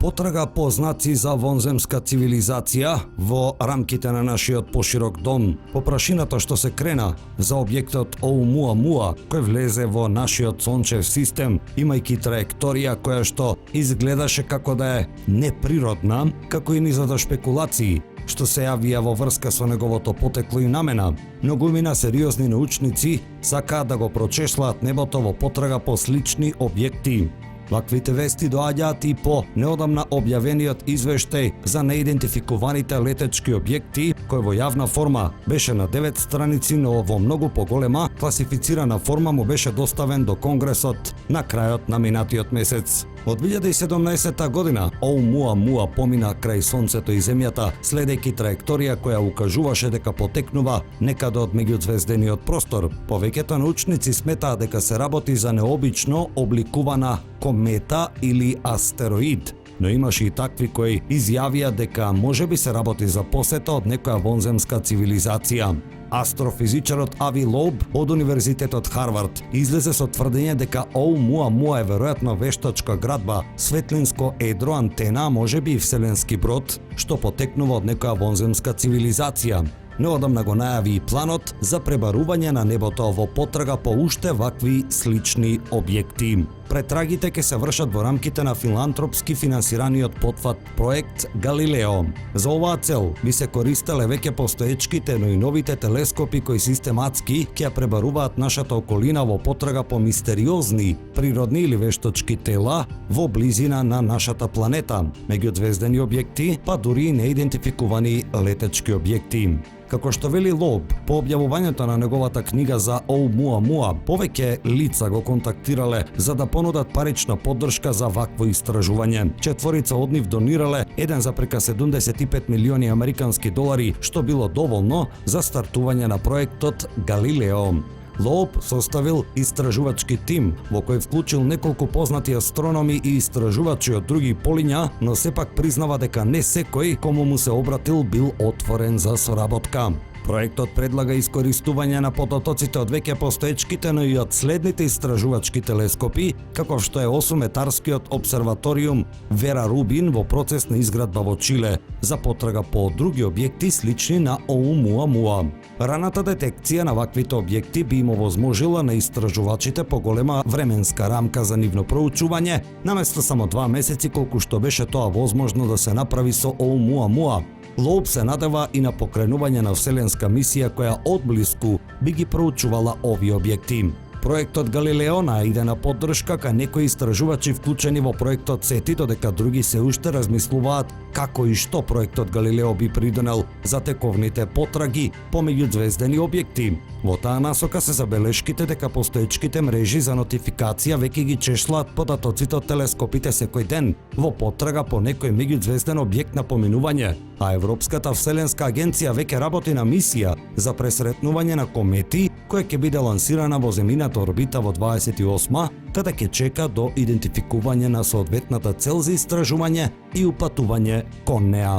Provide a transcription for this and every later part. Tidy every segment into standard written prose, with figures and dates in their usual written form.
Потрага по знаци за вонземска цивилизација во рамките на нашиот поширок дом. По прашината што се крена за објектот Оумуамуа, кој влезе во нашиот сончев систем, имајќи траекторија која што изгледаше како да е неприродна, како и низада шпекулации што се јавија во врска со неговото потекло и намена. Многумина сериозни научници сакаат да го прочешлаат небото во потрага по слични објекти. Ваквите вести доаѓаат и по неодамна објавениот извештај за неидентификуваните летечки објекти, кој во јавна форма беше на 9 страници, но во многу поголема класифицирана форма му беше доставен до Конгресот на крајот на минатиот месец. Од 2017 година Оумуамуа помина крај Сонцето и Земјата, следејќи траекторија која укажуваше дека потекнува некаде од меѓузвездениот простор. Повеќето научници сметаат дека се работи за необично обликувана комета или астероид, но имаше и такви кои изјавија дека можеби се работи за посета од некоја вонземска цивилизација. Астрофизичарот Ави Лоуб од Универзитетот Харвард излезе со тврдење дека Оумуамуа е веројатно вештачка градба, светлинско едро антена, можеби и вселенски брод, што потекнува од некоја вонземска цивилизација. Неодамна го најави и планот за пребарување на небото во потрага по уште вакви слични објекти. Претрагите ќе се вршат во рамките на филантропски финансираниот потфат проект Галилео. За оваа цел би се користеле веќе постоечките, но и новите телескопи кои систематски ќе пребаруваат нашата околина во потрага по мистериозни природни или вештачки тела во близина на нашата планета, меѓузвездени објекти, па дури и неидентификувани летечки објекти. Како што вели Лоуб, по објавувањето на неговата книга за Оумуамуа, повеќе лица го контактирале за да понудат парична поддршка за вакво истражување. Четворица од нив донирале 1,75 милиони американски долари, што било доволно за стартување на проектот Галилео. Лоуб составил истражувачки тим, во кој вклучил неколку познати астрономи и истражувачи од други полиња, но сепак признава дека не секој кому му се обратил бил отворен за соработка. Проектот предлага искористување на пототоците од веќе постоечките, но и од следните истражувачки телескопи, каков што е 8-метарскиот обсерваториум Вера Рубин во процес на изградба во Чиле, за потрага по други објекти слични на Оумуамуа. Раната детекција на ваквите објекти би им овозможила на истражувачите поголема временска рамка за нивно проучување, наместо само 2 месеци колку што беше тоа возможно да се направи со Оумуамуа. Лоуб се надева и на покренување на вселенска мисија која одблиску би ги проучувала овие објекти. Проектот Галилео најде на поддршка кај некои истражувачи вклучени во проектот Сети, додека други се уште размислуваат како и што проектот Галилео би придонел за тековните потраги по меѓузвездени објекти. Во таа насока се забелешките дека постоечките мрежи за нотификација веќе ги чешлаат податоците од телескопите секој ден во потрага по некој меѓузвезден објект на поминување, а Европската вселенска агенција веќе работи на мисија за пресретнување на комети која ќе биде лансирана во земјината орбита во 28-ма, каде ќе чека до идентификување на соодветната цел за истражување и упатување кон неа.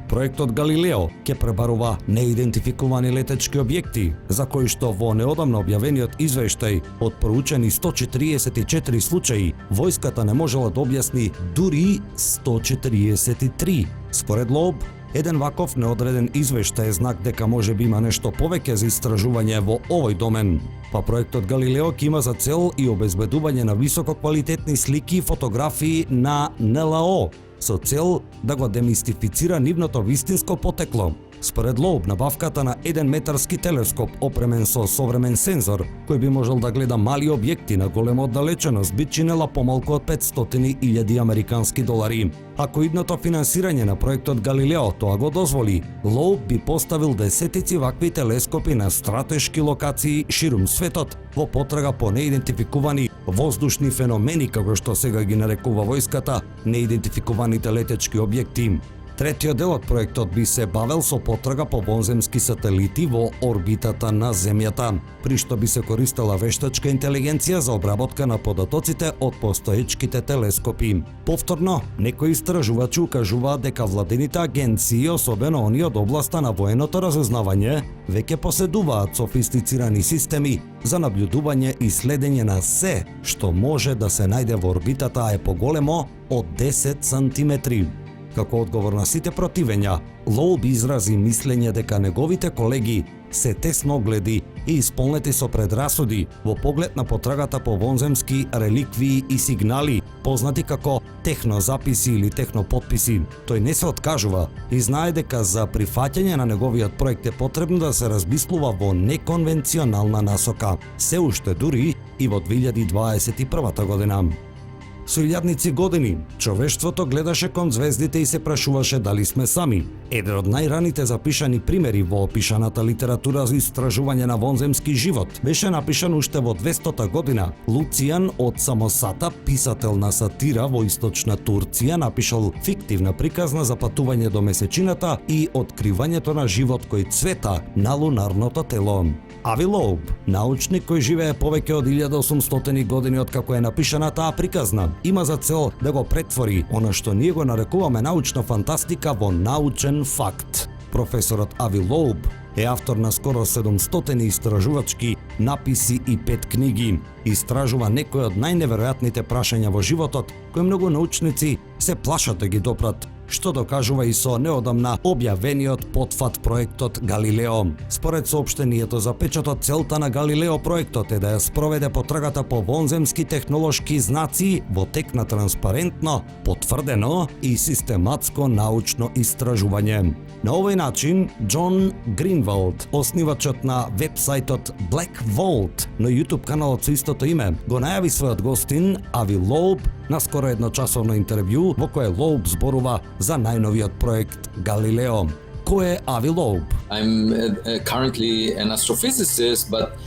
Проектот Галилео ќе пребарува неидентификувани летечки објекти, за кои што во неодамна објавениот извештај од проучени 144 случаи, војската не можела да објасни дури 143. Според Лоуб, еден ваков неодреден извештај е знак дека може би има нешто повеќе за истражување во овој домен. Па проектот Галилео ќе има за цел и обезбедување на висококвалитетни слики и фотографии на НЛО, со цел да го демистифицира нивното вистинско потекло. Според Лоуб, набавката на 1-метарски телескоп опремен со современ сензор, кој би можел да гледа мали објекти на голема оддалеченост, би чинела помалку од 500.000 американски долари. Ако идното финансирање на проектот Галилео тоа го дозволи, Лоуб би поставил десетици вакви телескопи на стратешки локации ширум светот во потрага по неидентификувани воздушни феномени, како што сега ги нарекува војската неидентификуваните летечки објекти. Третиот дел од проектот би се бавел со потрага по вонземски сателити во орбитата на Земјата, при што би се користела вештачка интелигенција за обработка на податоците од постоечките телескопи. Повторно, некои истражувачи укажуваат дека владените агенции, особено оние од областа на военото разузнавање, веќе поседуваат софистицирани системи за наблюдување и следење на се што може да се најде во орбитата, а е поголемо од 10 сантиметри. Како одговор на сите противења, Лоуб изрази мислење дека неговите колеги се тесногледи и исполнети со предрасуди во поглед на потрагата по вонземски реликвии и сигнали, познати како технозаписи или технопотписи. Тој не се откажува и знае дека за прифаќање на неговиот проект е потребно да се размислува во неконвенционална насока, се уште дури и во 2021 година. Со илјадници години, човештвото гледаше кон звездите и се прашуваше дали сме сами. Еден од најраните запишани примери во опишаната литература за истражување на вонземски живот беше напишан уште во 200 година. Луцијан од Самосата, писател на сатира во источна Турција, напишал фиктивна приказна за патување до месечината и откривањето на живот кој цвета на лунарното тело. Ави Лоуб, научник кој живее повеќе од 1800 години од како е напишана таа приказна, има за цел да го претвори она што ние го нарекуваме научна фантастика во научен факт. Професорот Ави Лоуб е автор на скоро 700 истражувачки написи и 5 книги. Истражува некои од најневеројатните прашања во животот, кои многу научници се плашат да ги допрат, што докажува и со неодамна објавениот потфат проектот Галилео. Според соопштението за печатот, целта на Галилео проектот е да ја спроведе потрагата по вонземски технолошки знаци во тек на транспарентно, потврдено и систематско научно истражување. На овој начин, Џон Гринвалд, основачот на вебсајтот Black Vault на YouTube каналот со истото име, го најави својот гостин Ави Лоуб на скоро едночасовно интервју во кое Лоуб зборува за најновиот проект Галилео. Кој е Ави Лоуб? I'm currently an astrophysicist, but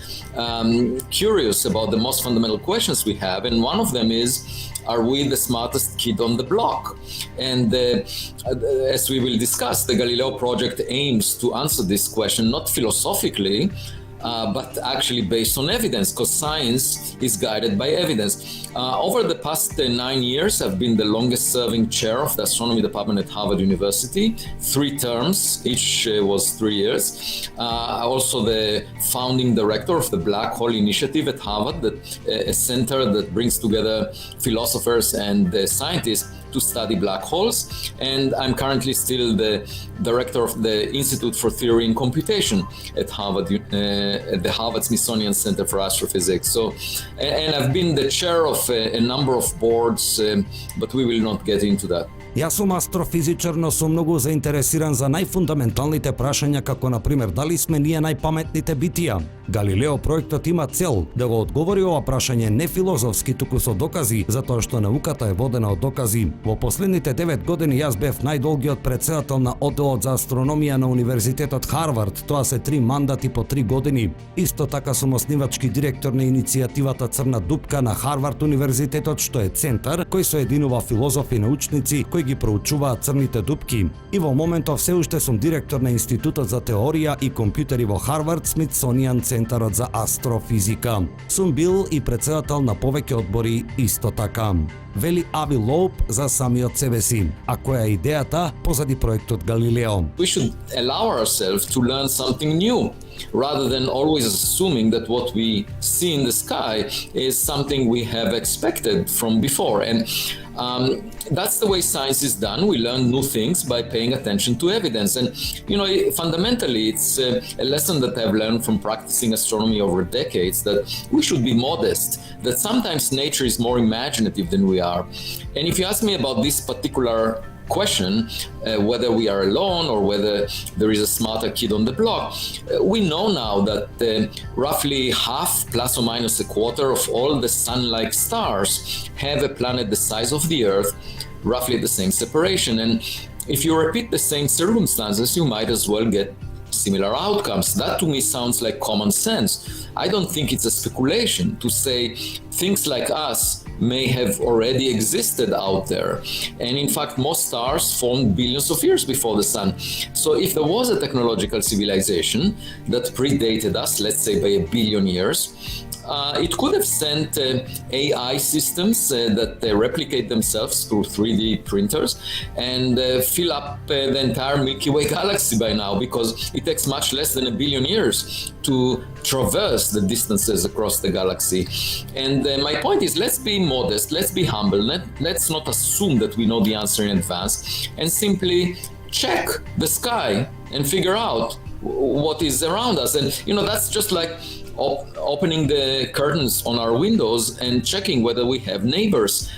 curious about the most fundamental questions we have, and one of them is, are we the smartest kid on the block? And as we will discuss, the Galileo project aims to answer this question not philosophically, but actually based on evidence, because science is guided by evidence. Over the past 9 years, I've been the longest-serving chair of the astronomy department at Harvard University, 3 terms, each was 3 years. Also the founding director of the Black Hole Initiative at Harvard, a center that brings together philosophers and scientists to study black holes, and I'm currently still the director of the Institute for Theory and Computation at Harvard, at the Harvard Smithsonian Center for Astrophysics. So, and I've been the chair of a number of boards, but we will not get into that. Јас сум астрофизичар, но сум многу заинтересиран за најфундаменталните прашања, како на пример дали сме ние најпаметните битија. Галилео проектот има цел да го одговори ова прашање не филозофски, туку со докази, затоа што науката е водена од докази. Во последните 9 години јас бев најдолгиот претседател на одделот за астрономија на Универзитетот Харвард. Тоа се 3 мандати по 3 години. Исто така сум основачки директор на иницијативата Црна дупка на Харвард Универзитетот, што е центар кој соединува филозофи и научници кои ги проучуваат црните дупки. И во моментов се уште сум директор на Институтот за теорија и компјутери во Харвард Смитсонијан центарот за астрофизика. Сум бил и претседател на повеќе одбори исто така. Вели Ави Лоуб за самиот себе си. А која е идејата позади проектот Галилео? We should allow ourselves to learn something new, rather than always assuming that what we see in the sky is something we have expected from before. And that's the way science is done. We learn new things by paying attention to evidence. And, you know, fundamentally, it's a lesson that I've learned from practicing astronomy over decades, that we should be modest, that sometimes nature is more imaginative than we are. And if you ask me about this particular question, whether we are alone or whether there is a smarter kid on the block, we know now that roughly half, plus or minus a quarter, of all the sun-like stars have a planet the size of the Earth, roughly the same separation. And if you repeat the same circumstances, you might as well get similar outcomes. That to me sounds like common sense. I don't think it's a speculation to say things like us may have already existed out there. And in fact, most stars formed billions of years before the sun. So if there was a technological civilization that predated us, let's say by 1 billion years, it could have sent AI systems that replicate themselves through 3D printers and fill up the entire Milky Way galaxy by now, because it takes much less than 1 billion years to traverse the distances across the galaxy. And my point is, let's be modest, let's be humble, let's not assume that we know the answer in advance, and simply check the sky and figure out what is around us. And that's just like opening the curtains on our windows and checking whether we have neighbors.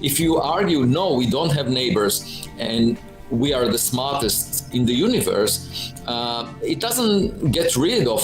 If you argue, no, we don't have neighbors, and we are the smartest in the universe, it doesn't get rid of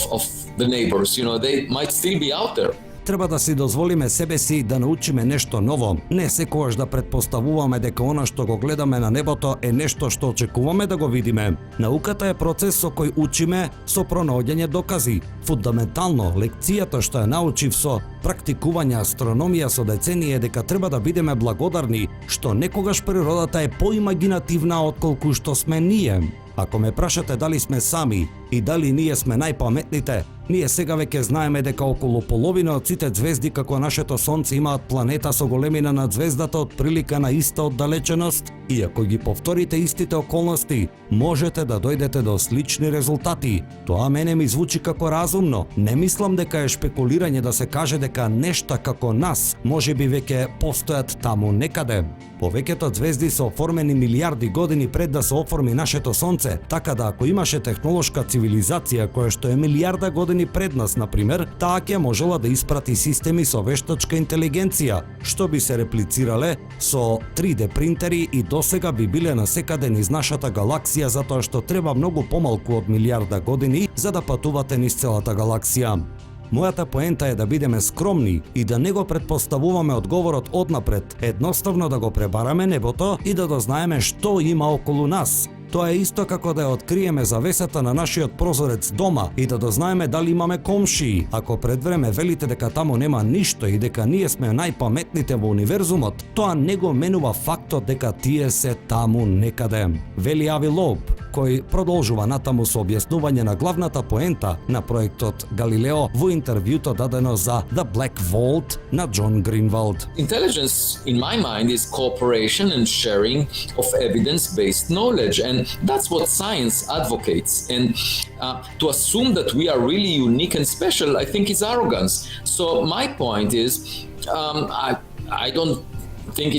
the neighbors. They might still be out there. Треба да си дозволиме себе си да научиме нешто ново, не секогаш да претпоставуваме дека она што го гледаме на небото е нешто што очекуваме да го видиме. Науката е процес со кој учиме со пронаоѓање докази. Фундаментално, лекцијата што ја научив со практикување астрономија со децении е дека треба да бидеме благодарни што некогаш природата е поимагинативна отколку што сме ние. Ако ме прашате дали сме сами и дали ние сме најпаметните, ние сега веќе знаеме дека околу половина од сите ѕвезди како нашето Сонце имаат планета со големина на ѕвездата од прилика на иста оддалеченост, и ако ги повторите истите околности, можете да дојдете до слични резултати. Тоа мене ми звучи како разумно. Не мислам дека е шпекулирање да се каже дека нешта како нас можеби веќе постојат таму некаде. Повеќето ѕвезди се оформени милиарди години пред да се оформи нашето Сонце, така да ако имаше технолошка цивилизација која што е милиарда години пред нас, например, таа ќе можела да испрати системи со вештачка интелигенција, што би се реплицирале со 3D принтери и досега би биле насекаде низ нашата галаксија, затоа што треба многу помалку од милиарда години за да патувате низ целата галаксија. Мојата поента е да бидеме скромни и да не го претпоставуваме одговорот однапред, едноставно да го пребараме небото и да дознаеме што има околу нас. Тоа е исто како да ја откриеме завесата на нашиот прозорец дома и да дознаеме дали имаме комшии. Ако пред време велите дека таму нема ништо и дека ние сме најпаметните во универзумот, тоа не го менува фактот дека тие се таму некаде. Вели Ави Лоуб, кој продолжува натаму со објаснување на главната поента на проектот Галилео во интервјуто дадено за The Black Vault на Џон Гринвалд. Intelligence, in my mind, is cooperation and sharing of evidence-based knowledge, and that's what science advocates. And to assume that we are really unique and special, I think, is arrogance. So my point is, I don't think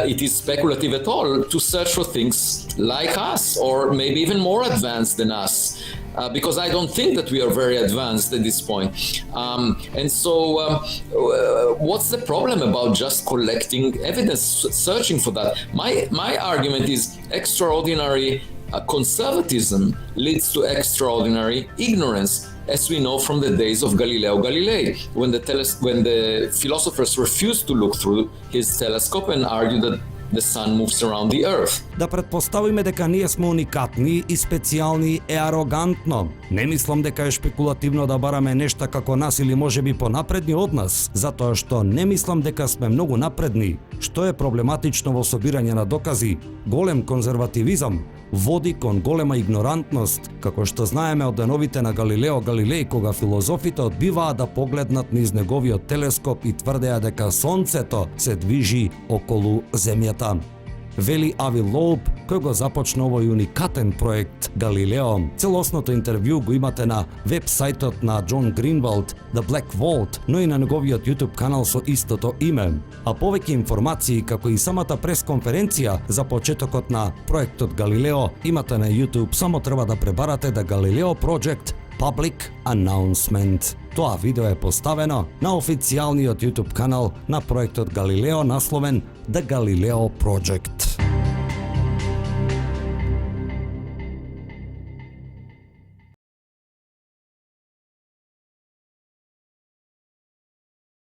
it is speculative at all to search for things like us, or maybe even more advanced than us, because I don't think that we are very advanced at this point. And so what's the problem about just collecting evidence, searching for that? My argument is extraordinary conservatism leads to extraordinary ignorance, as we know from the days of Galileo Galilei, when the philosophers refused to look through his telescope and argue that the sun moves around the earth. Да претпоставиме дека ние сме уникатни и специјални е арогантно. Не мислам дека е шпекулативно да бараме нешта како нас или можеби понапредни од нас, затоа што не мислам дека сме многу напредни. Што е проблематично во собирање на докази? Голем конзервативизам води кон голема игнорантност, како што знаеме од деновите на Галилео Галилеј, кога филозофите одбиваа да погледнат низ неговиот телескоп и тврдеа дека Сонцето се движи околу Земјата. Вели Ави Лоуб, кој го започна овој уникатен проект Галилео. Целосното интервју го имате на веб-сајтот на Џон Гринвалд, The Black Vault, но и на неговиот YouTube канал со истото име. А повеќе информации, како и самата пресконференција за почетокот на проектот Галилео, имате на YouTube, само треба да пребарате The Galileo Project Public Announcement. Тоа видео е поставено на официјалниот YouTube канал на проектот Галилео, насловен The Galileo Project.